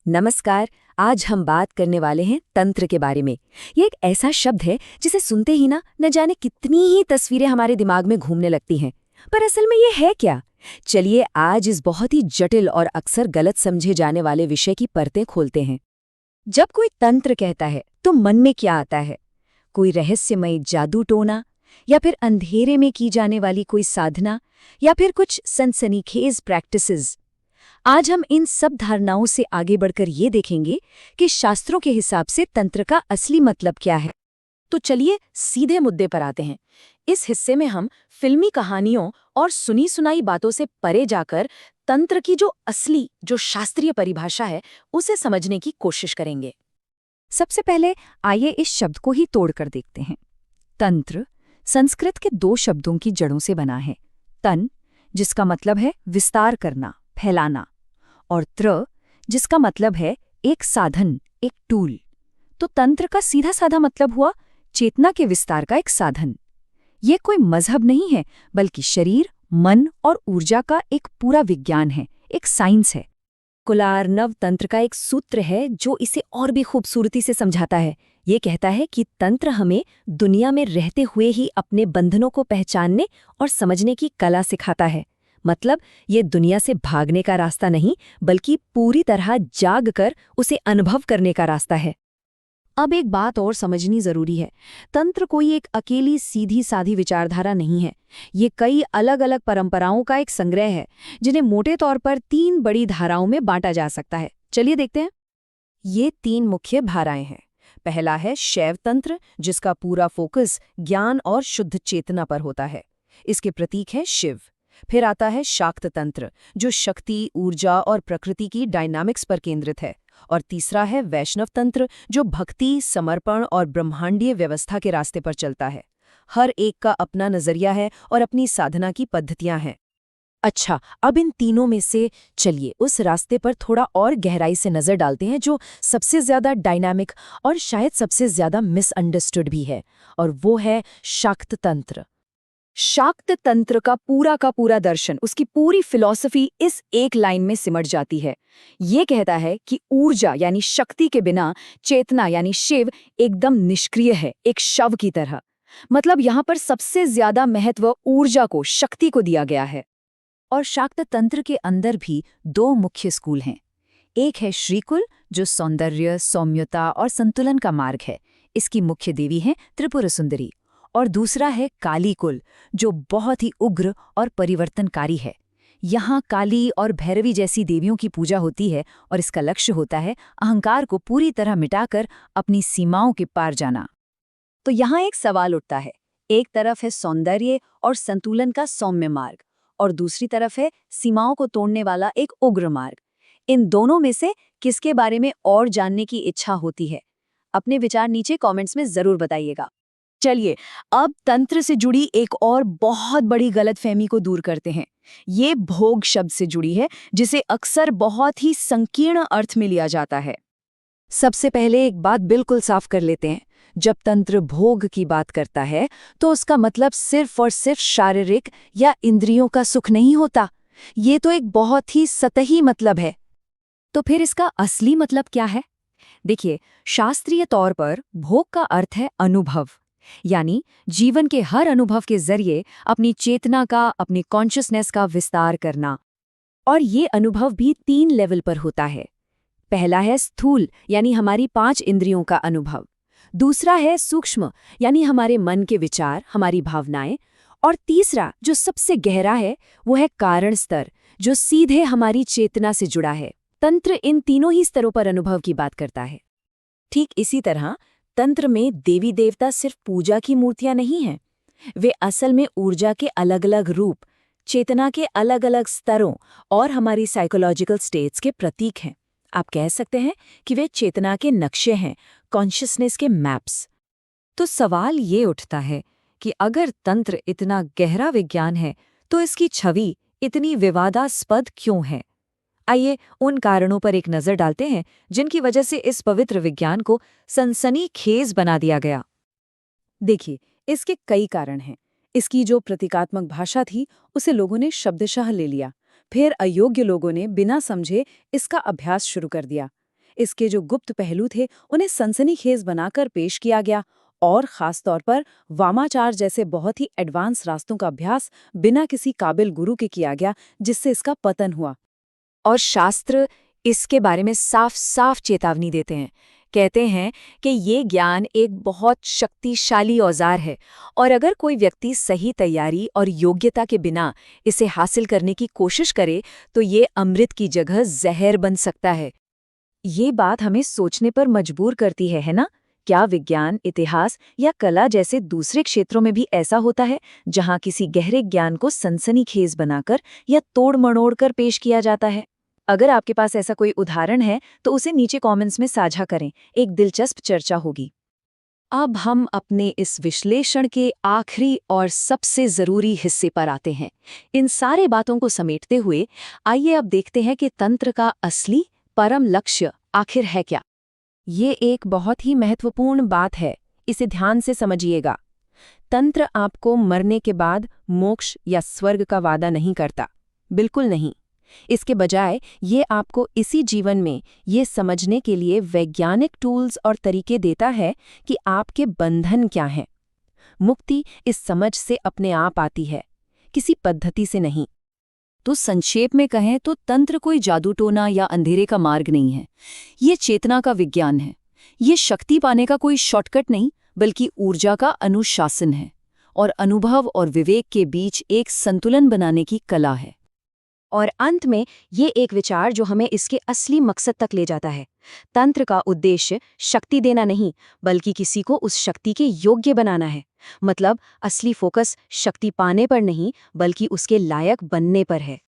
नमस्कार। आज हम बात करने वाले हैं तंत्र के बारे में। ये एक ऐसा शब्द है जिसे सुनते ही ना न जाने कितनी ही तस्वीरें हमारे दिमाग में घूमने लगती हैं। पर असल में ये है क्या? चलिए आज इस बहुत ही जटिल और अक्सर गलत समझे जाने वाले विषय की परतें खोलते हैं। जब कोई तंत्र कहता है तो मन में क्या आता है? कोई रहस्यमयी जादू टोना, या फिर अंधेरे में की जाने वाली कोई साधना, या फिर कुछ सनसनीखेज प्रैक्टिसेस? आज हम इन सब धारणाओं से आगे बढ़कर ये देखेंगे कि शास्त्रों के हिसाब से तंत्र का असली मतलब क्या है। तो चलिए सीधे मुद्दे पर आते हैं। इस हिस्से में हम फिल्मी कहानियों और सुनी सुनाई बातों से परे जाकर तंत्र की जो शास्त्रीय परिभाषा है उसे समझने की कोशिश करेंगे। सबसे पहले आइए इस शब्द को ही तोड़कर देखते हैं। तंत्र संस्कृत के दो शब्दों की जड़ों से बना है। तन, जिसका मतलब है विस्तार करना, फैलाना, और त्र, जिसका मतलब है एक साधन, एक टूल। तो तंत्र का सीधा साधा मतलब हुआ चेतना के विस्तार का एक साधन। ये कोई मजहब नहीं है, बल्कि शरीर, मन और ऊर्जा का एक पूरा विज्ञान है, एक साइंस है। कुलार नव तंत्र का एक सूत्र है जो इसे और भी खूबसूरती से समझाता है। ये कहता है कि तंत्र हमें दुनिया में रहते हुए ही अपने बंधनों को पहचानने और समझने की कला सिखाता है। मतलब ये दुनिया से भागने का रास्ता नहीं, बल्कि पूरी तरह जाग कर उसे अनुभव करने का रास्ता है। अब एक बात और समझनी जरूरी है। तंत्र कोई एक अकेली सीधी साधी विचारधारा नहीं है। ये कई अलग अलग परंपराओं का एक संग्रह है, जिन्हें मोटे तौर पर 3 बड़ी धाराओं में बांटा जा सकता है। चलिए देखते हैं। ये 3 मुख्य धाराएं हैं। पहला है शैव तंत्र, जिसका पूरा फोकस ज्ञान और शुद्ध चेतना पर होता है। इसके प्रतीक है शिव। फिर आता है शाक्त तंत्र, जो शक्ति, ऊर्जा और प्रकृति की डायनामिक्स पर केंद्रित है। और तीसरा है वैष्णव तंत्र, जो भक्ति, समर्पण और ब्रह्मांडीय व्यवस्था के रास्ते पर चलता है। हर एक का अपना नजरिया है और अपनी साधना की पद्धतियां हैं। अच्छा, अब इन तीनों में से चलिए उस रास्ते पर थोड़ा और गहराई से नजर डालते हैं जो सबसे ज्यादा डायनामिक और शायद सबसे ज्यादा मिसअंडरस्टूड भी है, और वो है शाक्त तंत्र। शाक्त तंत्र का पूरा दर्शन, उसकी पूरी फिलॉसफी इस एक लाइन में सिमट जाती है। ये कहता है कि ऊर्जा यानी शक्ति के बिना चेतना यानी शिव एकदम निष्क्रिय है, एक शव की तरह। मतलब यहाँ पर सबसे ज्यादा महत्व ऊर्जा को, शक्ति को दिया गया है। और शाक्त तंत्र के अंदर भी 2 मुख्य स्कूल हैं। एक है श्रीकुल, जो सौंदर्य, सौम्यता और संतुलन का मार्ग है। इसकी मुख्य देवी है त्रिपुर सुंदरी। और दूसरा है काली कुल, जो बहुत ही उग्र और परिवर्तनकारी है। यहाँ काली और भैरवी जैसी देवियों की पूजा होती है, और इसका लक्ष्य होता है अहंकार को पूरी तरह मिटाकर अपनी सीमाओं के पार जाना। तो यहाँ एक सवाल उठता है। एक तरफ है सौंदर्य और संतुलन का सौम्य मार्ग, और दूसरी तरफ है सीमाओं को तोड़ने वाला एक उग्र मार्ग। इन दोनों में से किसके बारे में और जानने की इच्छा होती है? अपने विचार नीचे कमेंट्स में जरूर बताइएगा। चलिए अब तंत्र से जुड़ी एक और बहुत बड़ी गलतफहमी को दूर करते हैं। ये भोग शब्द से जुड़ी है, जिसे अक्सर बहुत ही संकीर्ण अर्थ में लिया जाता है। सबसे पहले एक बात बिल्कुल साफ कर लेते हैं। जब तंत्र भोग की बात करता है तो उसका मतलब सिर्फ और सिर्फ शारीरिक या इंद्रियों का सुख नहीं होता। ये तो एक बहुत ही सतही मतलब है। तो फिर इसका असली मतलब क्या है? देखिए, शास्त्रीय तौर पर भोग का अर्थ है अनुभव, यानी जीवन के हर अनुभव के जरिए अपनी चेतना का, अपनी कॉन्शियसनेस का विस्तार करना। और ये अनुभव भी 3 लेवल पर होता है। पहला है स्थूल, यानी हमारी 5 इंद्रियों का अनुभव। दूसरा है सूक्ष्म, यानी हमारे मन के विचार, हमारी भावनाएं। और तीसरा, जो सबसे गहरा है, वो है कारण स्तर, जो सीधे हमारी चेतना से जुड़ा है। तंत्र इन तीनों ही स्तरों पर अनुभव की बात करता है। ठीक इसी तरह तंत्र में देवी देवता सिर्फ पूजा की मूर्तियां नहीं हैं। वे असल में ऊर्जा के अलग अलग रूप, चेतना के अलग अलग स्तरों और हमारी साइकोलॉजिकल स्टेट्स के प्रतीक हैं। आप कह सकते हैं कि वे चेतना के नक्शे हैं, कॉन्शियसनेस के मैप्स। तो सवाल ये उठता है कि अगर तंत्र इतना गहरा विज्ञान है तो इसकी छवि इतनी विवादास्पद क्यों है? आइए उन कारणों पर एक नजर डालते हैं जिनकी वजह से इस पवित्र विज्ञान को सनसनीखेज बना दिया गया। देखिए, इसके कई कारण हैं। इसकी जो प्रतीकात्मक भाषा थी उसे लोगों ने शब्दशः ले लिया। फिर अयोग्य लोगों ने बिना समझे इसका अभ्यास शुरू कर दिया। इसके जो गुप्त पहलू थे उन्हें सनसनीखेज बनाकर पेश किया गया, और खास तौर पर वामाचार जैसे बहुत ही एडवांस रास्तों का अभ्यास बिना किसी काबिल गुरु के किया गया, जिससे इसका पतन हुआ। और शास्त्र इसके बारे में साफ साफ चेतावनी देते हैं। कहते हैं कि ये ज्ञान एक बहुत शक्तिशाली औजार है और अगर कोई व्यक्ति सही तैयारी और योग्यता के बिना इसे हासिल करने की कोशिश करे तो ये अमृत की जगह जहर बन सकता है। ये बात हमें सोचने पर मजबूर करती है ना? क्या विज्ञान, इतिहास या कला जैसे दूसरे क्षेत्रों में भी ऐसा होता है, जहां किसी गहरे ज्ञान को सनसनीखेज बनाकर या तोड़-मड़ोड़ कर पेश किया जाता है? अगर आपके पास ऐसा कोई उदाहरण है तो उसे नीचे कमेंट्स में साझा करें, एक दिलचस्प चर्चा होगी। अब हम अपने इस विश्लेषण के आखिरी और सबसे जरूरी हिस्से पर आते हैं। इन सारे बातों को समेटते हुए आइए अब देखते हैं कि तंत्र का असली परम लक्ष्य आखिर है क्या। ये एक बहुत ही महत्वपूर्ण बात है, इसे ध्यान से समझिएगा। तंत्र आपको मरने के बाद मोक्ष या स्वर्ग का वादा नहीं करता, बिल्कुल नहीं। इसके बजाय ये आपको इसी जीवन में ये समझने के लिए वैज्ञानिक टूल्स और तरीके देता है कि आपके बंधन क्या हैं। मुक्ति इस समझ से अपने आप आती है, किसी पद्धति से नहीं। तो संक्षेप में कहें तो तंत्र कोई जादूटोना या अंधेरे का मार्ग नहीं है। ये चेतना का विज्ञान है। ये शक्ति पाने का कोई शॉर्टकट नहीं, बल्कि ऊर्जा का अनुशासन है और अनुभव और विवेक के बीच एक संतुलन बनाने की कला है। और अंत में ये एक विचार जो हमें इसके असली मकसद तक ले जाता है। तंत्र का उद्देश्य शक्ति देना नहीं, बल्कि किसी को उस शक्ति के योग्य बनाना है। मतलब असली फोकस शक्ति पाने पर नहीं, बल्कि उसके लायक बनने पर है।